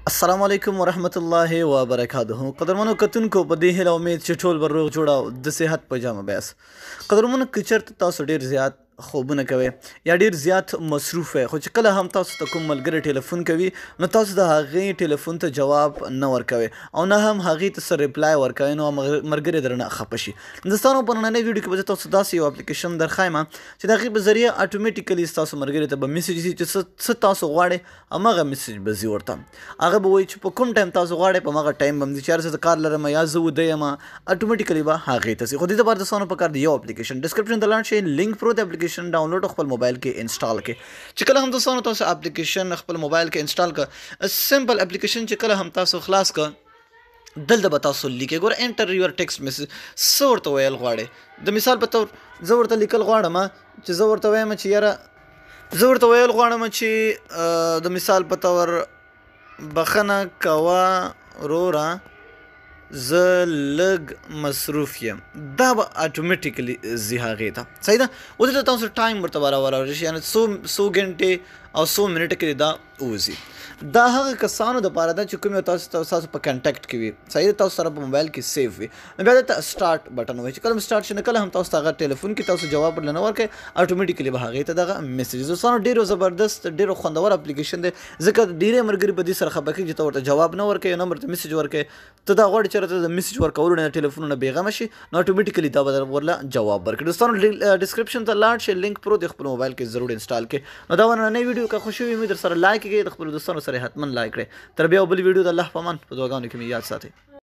السلام علیکم ورحمت الله وبرکاته. قدرمنو کتونکو په دې هیله امید چې ټول به روغ جوړ او د صحت په جامه بیاست. قدرمنو که چېرته تاسو ډېر زیات خوبونه کوئ یا ډېر زیات مصروف وئ خو چې کله هم تاسو ته کوم ملګری ټلیفون کوي نو تاسو د هغې ټلیفون ته جواب نه ورکوئ او نه هم هغې ته څه ریپلای ورکوئ نو ملګری درنه خفه شي. د ستاسو په نننۍ ویډیو کې به زه تاسو داسې یو اپلیکیشن درښایم چې د هغې په ذریعه اټومیټیکلي ستاسو ملګري ته به میسج ځي چې څه تاسو غواړئ هماغه میسج به ځي ورته. هغه به وایي چې په کوم ټایم تاسو غواړئ په هماغه ټایم به هم ځي چې هر څه کار لرم یا زه وده یم اټومیټیکلي به هغې ته ځي. خو دې دپاره تاسو په کار د یو اپلیکیشن ډسکرپشن ته لاړ شئ، لینک پروت اپلیکیشن ډاونلوډ خپل موبایل کې انسټال کړئ. چې کله هم تاسو اپلیکیشن خپل موبایل کې انسټال کړه سمپل اپلیکیشن چې کله هم تاسو خلاص کړه دلته به تاسو لیکئ ګوره انټر یور ټیکسټ میسج څه ورته ویل غواړئ. د مثال په تور زه ورته لیکل غواړم چې زه ورته وایم چې یاره زه ورته ویل غواړم چې د مثال په تور بخښنه کوه وروره زه لږ مصروف یم، دا به اټومیټیکلي ځي هغې ته. صحیح ده. اوس دلته تاسو ټایم ورته برابرولی شي یعنې څو ګنټې او څو منټه کې دا وځي. دا هغه کسانو دپاره ده چې کوم یو تاسو په کنټیکټ کې وي. صحیح ده. تاسو سره په موبایل کې سیف وي نو بیا دلته سټارټ بټن وایي چې کله هم سټارټ شي نو کله هم تاسو ته هغه ټلیفون کې تاسو جواب ورله نه ورکوئ اټومیټیکلي به هغې ته دغه میسج دوستانو ډېرو زبردست ډېرو خوندور اپلیکیشن دی ځکه ډېری ملګري په دې سره خفه کېږي چې ته ورته جواب نه ورکوې نه ورته میسج ورکوې ته دا غواړې چې راته د میسج ورکولو نه ټلیفونونه بېغمه شي نو اټومیټیکلي دا به ورله جواب ورکړي. دوستانو ډسکرپشن ته لاړ شئ، لینک پروت دی خپل موبایل کې ضرور انسټال کړئ. نو دا نننۍ ویډیو که خوښ وي مې در سره لایک کړئ، د خپلو دوستانو سره یې حتما لایک کړئ. تر بیا بل ویډیو د الله په امان په دعاګانو کې مې یاد ساتئ.